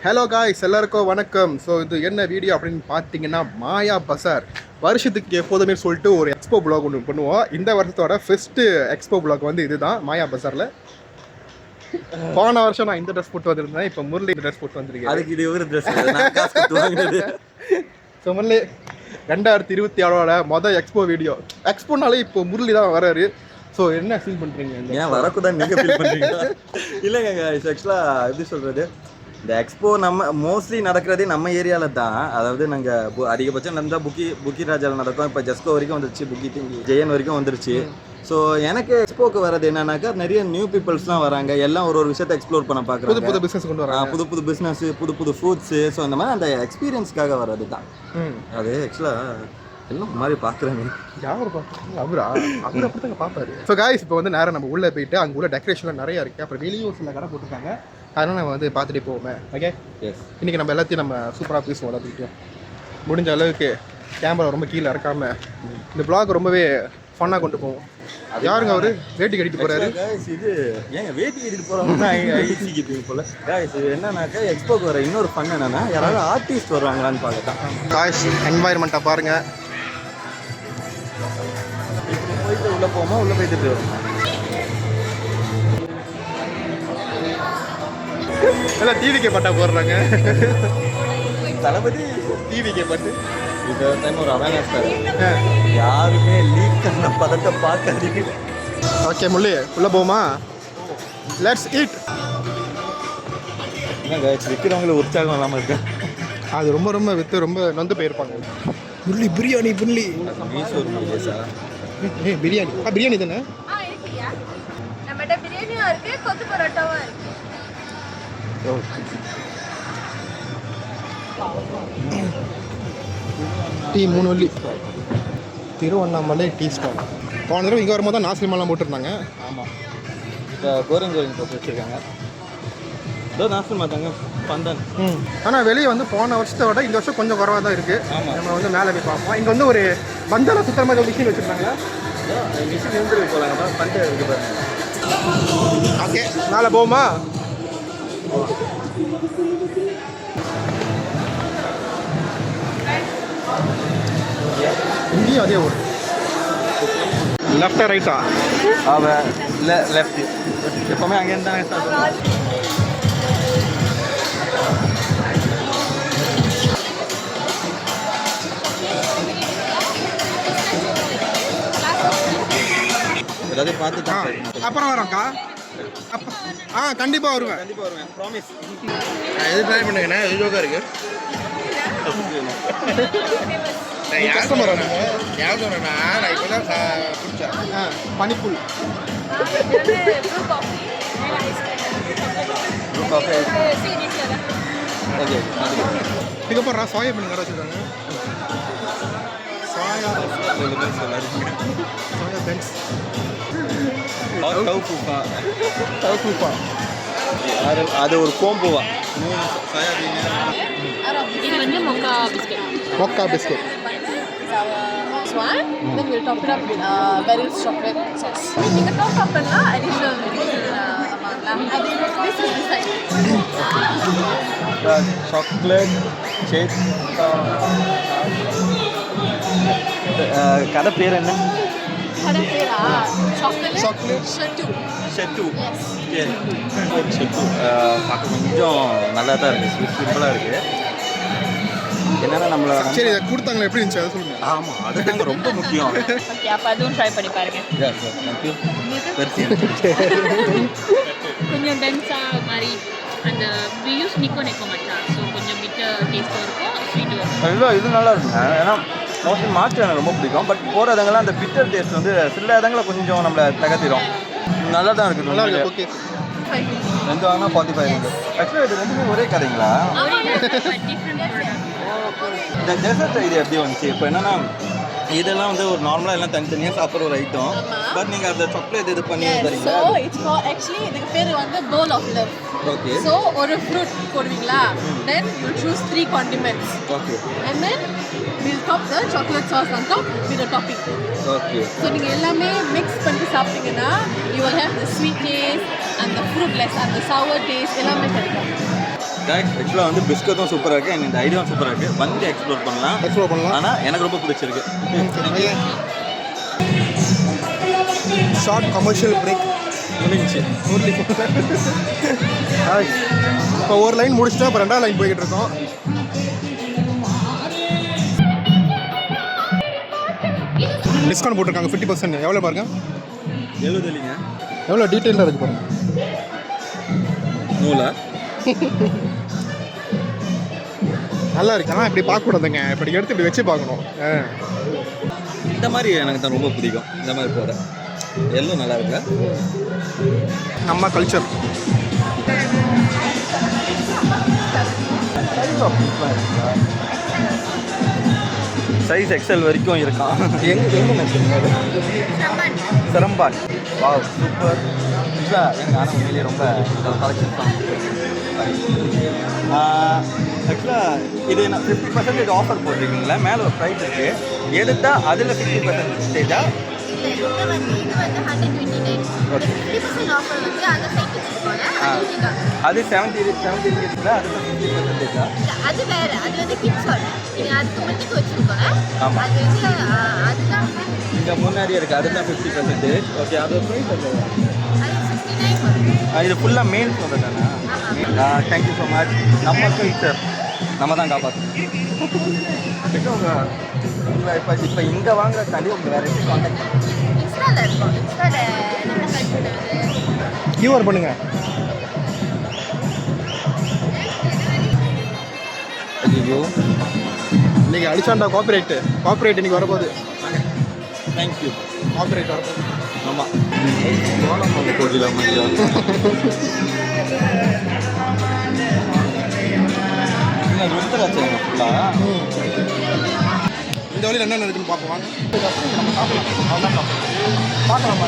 Hello guys, எல்லாருக்கும் வணக்கம். So இது என்ன வீடியோ அப்படின்னு பார்த்தீங்கன்னா, மாயா பசார் வருஷத்துக்கு எப்போதுமே சொல்லிட்டு ஒரு எக்ஸ்போ பிளாக் ஒன்று பண்ணுவோம். இந்த வருஷத்தோட ஃபஸ்ட்டு எக்ஸ்போ பிளாக் வந்து இதுதான், மாயா பசாரில். போன வருஷம் நான் இந்த ட்ரெஸ் போட்டு வந்திருந்தேன், இப்போ முரளி இந்த ட்ரெஸ் போட்டு வந்திருக்கேன். அதுக்கு இது ஒரு ட்ரெஸ். ஸோ முரளி 2024 மொதல் எக்ஸ்போ வீடியோ. எக்ஸ்போனாலே இப்போ முரளி தான் வராரு. ஸோ என்ன ஃபீல் பண்ணுறீங்க? ஏன் வரக்கூடாது நீங்கள் ஃபீல் பண்ணுறீங்க? இல்லைங்க, ஆக்சுவலாக எப்படி சொல்கிறது, இந்த எக்ஸ்போ நம்ம மோஸ்ட்லி நடக்கிறதே நம்ம ஏரியாவில் தான். அதாவது நாங்கள் அதிகபட்சம் நடந்தால் புக்கி ராஜாவில் நடக்கும். இப்போ ஜஸ்கோ வரைக்கும் வந்துருச்சு, ஜெயன் வரைக்கும் வந்துருச்சு. ஸோ எனக்கு எக்ஸ்போக்கு வர்றது என்னன்னாக்கா, நிறைய நியூ பீப்புள்ஸ்லாம் வராங்க. எல்லாம் ஒரு விஷயத்தை எக்ஸ்ப்ளோர் பண்ண பார்க்குறாங்க. புது பிஸ்னஸ் கொண்டு வராங்க, புது பிஸ்னஸ், புது ஃபுட்ஸு. ஸோ அந்த மாதிரி அந்த எக்ஸ்பீரியன்ஸ்க்காக வர்றது தான் அது. ஆக்சுவலாக எல்லாம் மாதிரி பார்க்குறாங்க. யார் பார்க்குறாங்க? அவரை அப்படி தாங்க பார்ப்பாரு. ஸோ காய்ஸ், இப்போ வந்து நேரம் நம்ம உள்ளே போயிட்டு அங்கே உள்ள டெக்கரேஷன்லாம் நிறையா இருக்குது. அப்புறம் வெளியும் சில கடை போட்டிருக்காங்க, அதனால் நம்ம வந்து பார்த்துட்டு போவோமே. ஓகே, இன்றைக்கி நம்ம எல்லாத்தையும் நம்ம சூப்பராக பேசுவோம். எல்லாத்துக்கிட்டையும் முடிஞ்ச அளவுக்கு கேமரா ரொம்ப கீழே இறக்காமல் இந்த பிளாக் ரொம்பவே ஃபன்னாக கொண்டு போவோம். யாருங்க அவர் வேட்டி கட்டிட்டு போகிறாரு? இது ஏங்க வேட்டி கட்டிட்டு போகிறவங்க ஐசிக்கு போல. இது என்னன்னாக்கா, எக்ஸ்போக்கு வர இன்னொரு ஃபன் என்னன்னா, யாராவது ஆர்டிஸ்ட் வருவாங்களான்னு பார்க்கத்தான். காய்ஸ், என்வாயர்மெண்ட்டாக பாருங்கள். போயிட்டு உள்ளே போமா, உள்ளே போயிட்டு வருவோம். எல்லாம் டிவிக்கே பட்டா போடுறாங்க. தளபதி டிவிக்கே பட்டு இந்த டைம் ஒரு அவேர்னஸ் தரேன், யாருமே லீக் பண்ண பதத்தை பார்க்காதீங்க. ஓகே முள்ளி, உள்ளே போமா? Let's eat. என்னங்க விற்கிறவங்களுக்கு உற்சாகம் இல்லாமல் இருக்கு. அது ரொம்ப ரொம்ப விற்று ரொம்ப நொந்து போயிருப்பாங்க. முள்ளி பிரியாணி, புள்ளி பிரியாணி. பிரியாணி தானே? நம்மகிட்ட பிரியாணியும் இருக்கு, கொத்து பரோட்டாவும் இருக்கு. Tea 3 Valli, Tiruvannamalai tea stall. போன தடவை இங்கே வரும்போது தான் நாசிமாலாம் போட்டிருந்தாங்க. ஆமாம், இப்போ கோரிங் போட்டு வச்சுருக்காங்க. ஏதோ நாசில் மாட்டாங்க பந்தன். ஆனால் வெளியே வந்து போன வருஷத்தை விட இந்த வருஷம் கொஞ்சம் குறவாக தான் இருக்குது. நம்ம வந்து மேலே போய் பார்ப்போம். இங்கே வந்து ஒரு பந்தெல்லாம் சுற்றுற மாதிரி ஒரு மிஷின் வச்சுருந்தாங்களா? மிஷின் இருந்து போகலாங்க, பந்தம் இருக்குது பாருங்க. ஓகே, மேலே போகுமா? இங்கேயும் அதே ஒரு லெஃப்டா ரைட்டா? லெஃப்ட் எப்பவுமே அங்கே இருந்தாங்க. எல்லாத்தையும் பார்த்து தான் அப்புறம் வரோம்க்கா. கண்டிப்பாக வருவேன், கண்டிப்பாக வருவேன், ப்ராமிஸ். எது ட்ரை பண்ணுங்கண்ணே, எது ஜோக்காக இருக்கு. கஸ்டமர் யாவது ஒன்றுண்ணா, நான் இப்போ தான் குடித்தேன் பனிப்புல். இதுக்கப்புறம் சோயா பண்ணி கடை வச்சுருக்காங்க. சோயா பென்ஸ், அது ஒரு கோம்புவா. இது வந்து மொக்கா biscuit. one, then we'll top it up with various chocolate sauce. நீங்க top up பண்ணா additional amount lah. This is the side. chocolate shake. கடை பேர் என்ன? கடை பேரா? chocolate shed. ஷெட்டு பார்க்க கொஞ்சம் நல்லா தான் இருக்குது, சிம்பிளாக இருக்குது. என்னன்னா நம்மள சரி, இதை கொடுத்தாங்களா, எப்படி இருந்துச்சு அதை சொல்லுங்கள். ஆமாம், அதுதாங்க ரொம்ப முக்கியம். ஓகே, அப்போ அதுவும் ட்ரை பண்ணி பாருங்க. தேங்க்யூ. கொஞ்சம் டென்ஸாக மாதிரி அந்த we use நிக்கோ மச்சா, ஸோ கொஞ்சம் பிட்டர் டேஸ்ட்டும் இருக்கும், ஸ்வீட்டும் இருக்கும். இல்லை, இது நல்லா இருக்குங்க. ஏன்னா மோஸ்ட்லி மாற்று எனக்கு ரொம்ப பிடிக்கும். பட் போகிற இடங்கள்லாம் அந்த பிட்டர் டேஸ்ட் வந்து சில இடங்களில் கொஞ்சம் நம்மளை தகர்த்திடும். நல்லா தான் இருக்குது. நல்லா இருக்கு. ஓகே, 2 வாங்கினா 45 இருக்குது. ஆக்சுவலாக இது ரெண்டுமே ஒரே கதைங்களா? இந்த டெசர்ட் இது எப்படி வந்துச்சு? இப்போ என்னன்னா, இதெல்லாம் வந்து ஒரு நார்மலாக எல்லாம் தனித்தனியாக சாப்பிட்ற ஒரு ஐட்டம். பட் நீங்கள் அந்த சாக்லேட் இது பண்ணி தரீங்களா? ஸோ இட்ஸ் கால் ஆக்சுவலி இதுக்கு பேர் வந்து bowl of love. Okay. So ஒரு ஃப்ரூட் போடுவீங்களா, then you choose 3 condiments. Okay. And then we'll top the chocolate sauce on top with the topping. Okay. So நீங்கள் எல்லாமே மிக்ஸ் பண்ணி சாப்பிட்டீங்கன்னா you will have the sweet taste and the fruitless and the sour taste எல்லாமே கிடைக்கும். ஆக்சுவலாக வந்து பிஸ்கட்டும் சூப்பராக இருக்குது அண்ட் இந்த ஐடியாவும் சூப்பராக இருக்குது. வந்து எக்ஸ்ப்ளோர் பண்ணலாம். ஆனால் எனக்கு ரொம்ப பிடிச்சிருக்கு. ஷார்ட் கமர்ஷியல் பிரேக் முடிஞ்சு இப்போ ஒரு லைன் முடிச்சுட்டா இப்போ 2வது லைன் போய்கிட்டு இருக்கோம். டிஸ்கவுண்ட் போட்டிருக்காங்க 50%. எவ்வளோ பாருங்க, 70 இல்லைங்க, எவ்வளோ டீட்டெயிலாக இருக்குது பாருங்க. நூலா நல்லா இருக்கு. ஆனால் இப்படி பார்க்கக்கூடாதுங்க, இப்படி எடுத்து இப்படி வச்சு பார்க்கணும். இந்த மாதிரி எனக்கு தான் ரொம்ப பிடிக்கும். இந்த மாதிரி போட எல்லாம் நல்லா இருக்கு. நம்ம கல்ச்சர் சைஸ் எக்ஸல் வரைக்கும் இருக்கான். எங்கே சிரம்பான். வா சூப்பர். எனக்கு ஆனால் உண்மையிலேயே ரொம்ப கலெக்ஷன் தான். ஆக்சுவலாக இது நான் 50% ஆஃபர் போட்டிருக்கீங்களா, மேலே ஒரு ப்ரைஸ் இருக்குது, எடுத்தால் அதில் 50%. இது வந்து 129. 50% ஆஃபர் வந்து அந்த சைட் வச்சுருக்கோங்க. அது 70 இருக்குல்ல, அது 50%. அது வேறு, அது வந்து கிட்ஸ் ஹால். நீங்கள் அதுக்கு மட்டும் வச்சுருக்கோங்க. ஆமாம், அது வந்து அதுதான் இங்கே முன்னாடியே இருக்குது, அதுதான் 50%. ஓகே, அது ப்ரைஸ் அது 69 வரும். இது ஃபுல்லாக மெயின் சொல்கிறது தானே. Thank you so much. நம்ம கல்ச்சர் நம்ம தான் காப்பாற்றணும். இப்போ இங்கே வாங்குற தள்ளி உங்கள் வேறு எப்படி காண்டாக்ட் இன்ஸ்டாவில் இருக்கும். இன்ஸ்டாவில் நம்ம கல்ச்சர் கியூஆர் பண்ணுங்க. ஐயோ இன்னைக்கு அடிச்சாண்டா காப்பரேட் இன்னைக்கு வரப்போகுது. தேங்க்யூ. காப்பரேட் வரப்போகுது. ஆமாம், கோகிலா மரியா. ருத்ராட்சங்க ஃபுல்லாக. இந்த வழியில் என்னென்ன இருக்குன்னு பார்ப்போம் வாங்க. பார்க்கலாமா?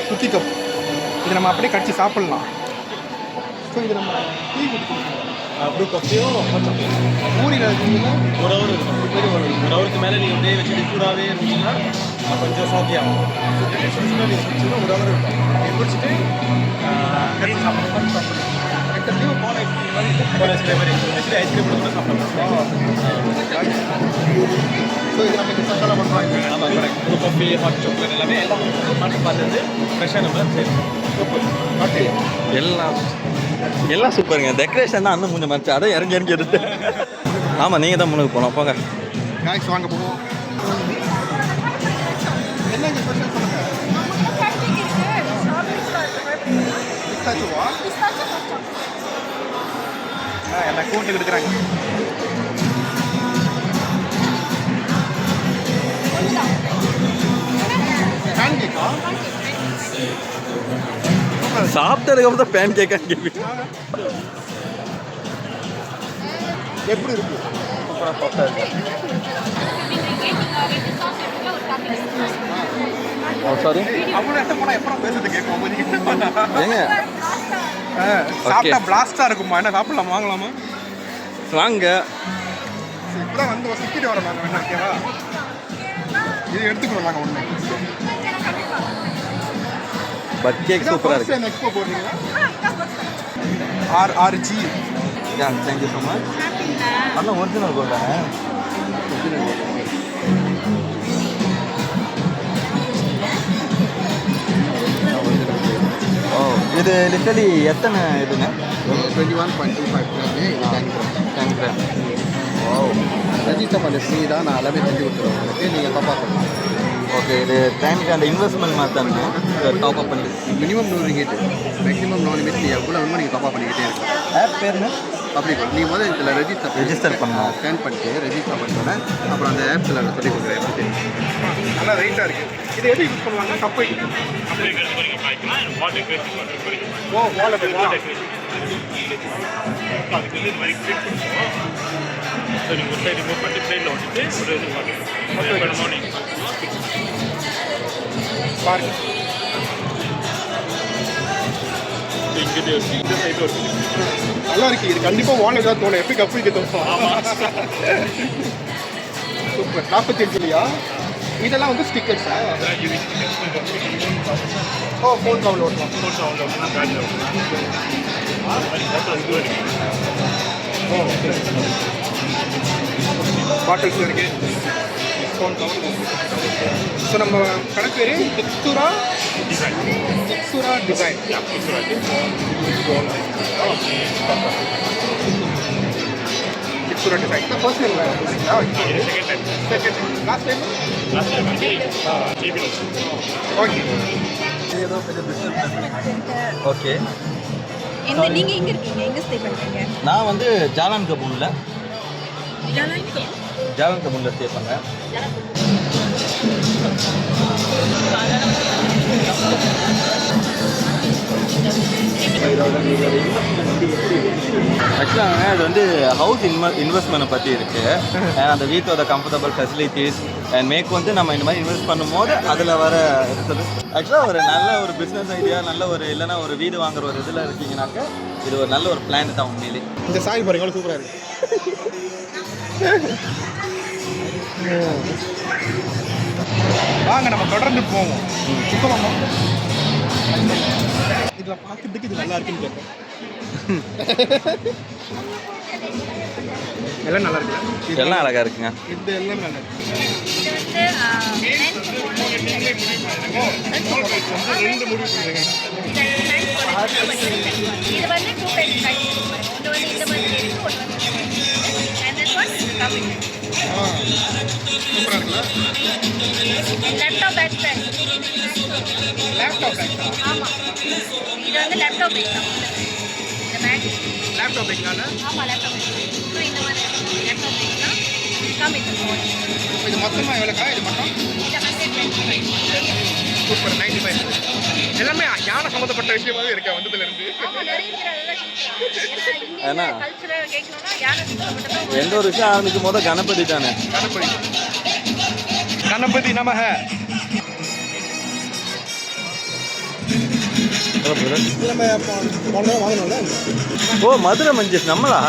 குக்கி கப் இது நம்ம அப்படியே கடிச்சு சாப்பிட்லாம். ஸோ இது நம்ம டீ குடிக்கணும். ப்ளூ காஃபியோ ஊரில் இருக்குங்களா? ஒரு ஹவர் இருக்கும். ஒரு ஹவருக்கு மேலே நீங்கள் அப்படியே வச்சுட்டு சூடாகவே இருந்துச்சுன்னா கொஞ்சம் சாத்தியாகும். ஒரு ஹவர் இருக்கும். குடிச்சிட்டு கட்டி சாப்பிடணும். போன ஐஸ்கிரீம் மாதிரி ஆக்சுவலி ஐஸ்கிரீம் கூட சாப்பிடலாம். ஸோ இது நம்ம ஸ்பெஷலாக பண்ணுறாங்க. ஆமாம், correct. Blue coffee, hot chocolate எல்லாமே எல்லாம் மாற்றி பார்த்துட்டு ஃப்ரெஷ்ஷாக நம்ம சரி. எல்லாம் சூப்பருங்க. டெக்கரேஷன் தான் அண்ணன் மூஞ்ச மறைச்சு அதை இறங்கி எடுத்து. ஆமாம், நீங்கள் தான் முன்னுக்கு போனோம். போங்க ஸ்நாக்ஸ் வாங்க போவோம். என்ன இங்கே ஸ்பெஷல் சொல்லுங்க. பிஸ்தாச்சுவா? என்ன கூட்டு எடுக்கிறாங்க. பேன் கேக்கா? சாப்பிட்டதுக்கு தான் பேன் கேக்கான்னு கேள்வி. எப்படி இருக்கு? சாரி, அவ்வளோ இடத்த போனால் எப்போ பேசுறது கேட்கும். ஏங்க சாப்பிட்டா பிளாஸ்டாக இருக்குமா? என்ன சாப்பிடலாம், வாங்கலாமா? வாங்க. இப்போ தான் வந்து சிக்கிட்டு வரோம் நாங்கள். வேணா ஓகேவா? இது எடுத்துக்கிறோம் நாங்கள் ஒன்று. பட் கேக் சூப்பராக இருக்கு. எக்ஸ்போ போடுறீங்களா? RRG. Thank you so much. அண்ணா ஒரிஜினல் கோல்டா? ஓ, இது லிட்டலி எத்தனை இதுங்க? 21.25 தேங்க்யூ. ஓ, ரெஜிஸ்டர் பண்ண ஃப்ரீ தான். நான் எல்லாமே செஞ்சு கொடுத்துருவேன் உங்களுக்கு. நீங்கள் தப்பாக பண்ணலாம். ஓகே, இது டைமுக்கு அந்த இன்வெஸ்ட்மெண்ட் மாதிரி தானே டாப் அப் பண்ணி மினிமம் 100 ரிங்கெட், மேக்ஸிமம் 4 மினிட். நீங்கள் எவ்வளோ வேணுமோ நீங்கள் தப்பாக பண்ணிக்கிட்டே இருக்கீங்க. ஆப் பேருங்க பப்ளிக் நீங்கள் முதல்ல இதில் ரெஜிஸ்டர் பண்ணலாம். ஸ்கேன் பண்ணிட்டு ரெஜிஸ்டர் பண்ணிட்டோன்னே அப்புறம் அந்த ஆப்ஸில் சொல்லி கொடுக்குறேன். நல்லா ரைட்டாக இருக்குது. இது எது யூஸ் பண்ணுவாங்க? கப்பை. ஓ, வாழை ஒரு சைடு ரிமூவ் பண்ணி பிளேட்டில் வச்சுட்டு ஒரு இது மார்னிங் பாருங்க. இங்கே இந்த சைடு ஒரு நல்லா இருக்கு. இது கண்டிப்பாக வாழை தான் தோணும். எப்படி கப்பு வைக்க தோணும்? சூப்பர். 45 இல்லையா? இதெல்லாம் வந்து ஸ்டிக்கர்ஸா? அதெல்லாம் யூவி ஓ ஃபோன் கவுண்ட் ஓட்டலாம். ஃபோன் சவுண்ட் அப்படின்னா பேட்டில் அது மாதிரி ஃபோட்டோஸ் கூட இருக்கு. ஓ பாட்டில்ஸ் இருக்கு, ஃபோன் கவுண்ட். ஸோ நம்ம கடை பேர் எக்ஸுரா டிசைன் டிசைன். எக்ஸுரா டிசைன் தான் first time second time second last time. Last time வந்து ஜிபி ஓகே. ஏதோ பெரிய பிஸ்னஸ். ஓகே, நீங்க எங்க இருக்கீங்க? எங்க ஸ்டே பண்றீங்க? நான் வந்து ஜாலான் கபூனில் ஸ்டே பண்ணேன். ஆக்சுவலாக அது வந்து ஹவுஸ் இன்வெஸ்ட்மெண்ட்டை பற்றி இருக்குது. அந்த வீட்டோட கம்ஃபர்டபுள் ஃபெசிலிட்டிஸ் அண்ட் மேக் வந்து நம்ம இந்த மாதிரி இன்வெஸ்ட் பண்ணும்போது அதில் வர இருக்குது. ஆக்சுவலாக ஒரு நல்ல ஒரு பிஸ்னஸ் ஐடியா, நல்ல ஒரு இல்லைன்னா ஒரு வீடு வாங்குற ஒரு இதில் இருக்கீங்கன்னாக்க இது ஒரு நல்ல ஒரு பிளான் தான் உண்மையிலே. இந்த சாயில் பாருங்க எவ்வளோ சூப்பராக இருக்கு. வாங்க நம்ம தொடர்ந்து போவோம். இப்போ வாங்க. இதில் பார்க்கறதுக்கு இது நல்லா இருக்குன்னு கேட்டேன். எல்லாம் நல்லா இருக்குல்ல? எல்லாம் அழகாக இருக்குங்க. இது எல்லாம் நல்லா இருக்கு. ரெண்டு முடிவு பண்ணுறேங்க. இது வந்து 2 types கட்டி. ஒன்று வந்து இந்த மாதிரி இருக்கு, ஒன்று வந்து and this one coming. சூப்பராக இருக்குல்ல? Laptop bag sir. Laptop bag. ஆமாம், இது வந்து லேப்டாப் பேக் தான். இந்த பேக் லேப்டாப் பேக்னால ஆமாம் லேப்டாப் பேக். ஸோ இந்த மாதிரி லேப்டாப் பேக் தான் காமிக்கு. இது மொத்தமாக எவ்வளோக்கா? இது மட்டும் இது 125. சூப்பர் 95. எல்லாமே யானை சம்மந்தப்பட்ட விஷயமாவே இருக்கா வந்ததுலேருந்து. ஆமாம், நிறைய பேர் அதெல்லாம் கேட்குறாங்க. ஏன்னா ஏன்னா? இந்தியன் கல்ச்சரல் கேட்கணும்னா யானை மட்டும் தான். எந்த ஒரு விஷயம் ஆரம்பிக்கும் போது கணபதி தானே. கணபதி கணபதி நமக. இது நம்ம போன தடவை வாங்கினோம்ல. ஓ, மதுரை மஞ்சள் நம்மளா?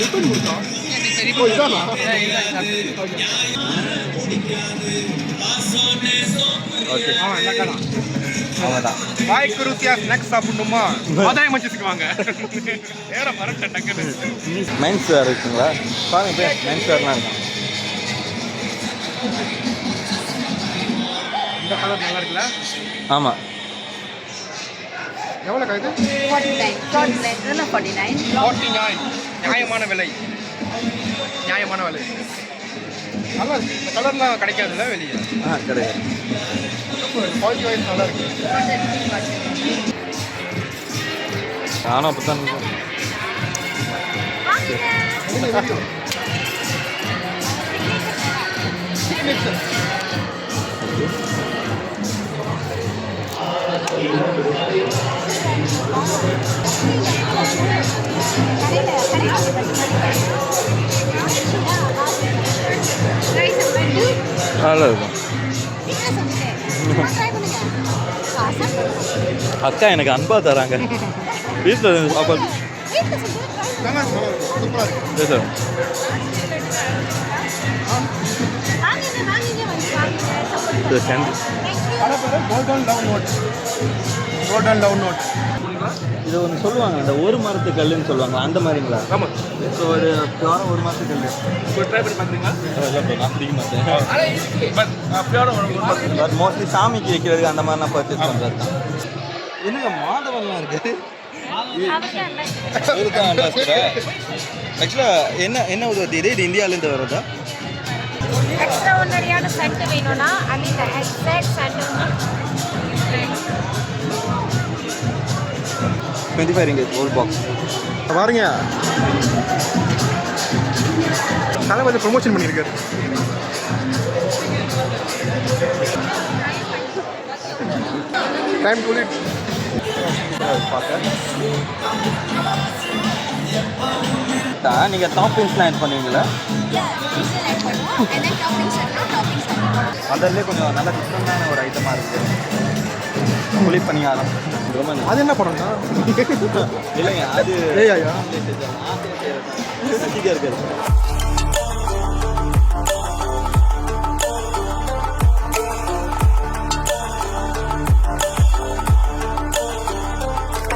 ரிப்பன் கொடுத்தோம். ஓ இதானா? ஓகே, ஆமாம் என்ன காணும். அவ்வளோதான். வாய்க்கு ருசியா ஸ்நாக்ஸ் சாப்பிடணுமா? ஆதாயம் வச்சுக்கு வாங்க. வேற மரட்ட டக்குன்னு. மென்ஸ் வேர் இருக்குங்களா? பாருங்க, மென்ஸ் வேர்லாம் இருக்கும். இந்த கலர் நல்லா இருக்குல்ல? ஆமாம். எவ்வளோ இது? 49. 49. 49. நியாயமான விலை. நியாயமான விலை. நல்லா இருக்கு. இந்த கலர்லாம் கிடைக்காதுல்ல வெளியே. கிடையாது. குவாலிட்டி வைஸ் நல்லா இருக்கு. நானும் அப்போ தான். நல்லா இருக்கும். அக்கா எனக்கு அன்பா தராங்க. வீட்டில் சாப்பாடு நல்லா இருக்கு. சூப்பராக இருக்கு. Sir golden love note. Golden love note. இது ஒன்று சொல்லுவாங்க, அந்த ஒரு மரத்து கல்லுன்னு சொல்லுவாங்க, அந்த மாதிரிங்களா? ஆமாம். ஸோ ஒரு பியூராக ஒரு மரத்து கல். இப்போ ட்ரை பண்ணி பார்க்குறீங்களா? நான் பிடிக்க மாட்டேன். பட் மோஸ்ட்லி சாமிக்கு வைக்கிறதுக்கு அந்த மாதிரி நான் பர்ச்சேஸ் பண்ணுறது தான். என்னங்க மாதவன்லாம் இருக்குது? ஆக்சுவலாக என்ன உதவி இது இந்தியாவிலேருந்து வருதா? எக்ஸ்ட்ரா ஒன்னரியான சென்ட் வேணும்னா I mean exact scent 25 ringgit ஒரு பாக்ஸ். பாருங்க, தளபதி ப்ரொமோஷன் பண்ணியிருக்காரு. Time to lit. நீங்கள் டாப்பிங்ஸ்லாம் ஆட் பண்ணுவீங்களா? அதிலே கொஞ்சம் நல்ல டிஃப்ரெண்டான ஒரு ஐட்டமாக இருக்குது. புளி பணியாரம். அது என்ன படம்னா? இல்லைங்க, அது ஏய் ஐயா இருக்காது.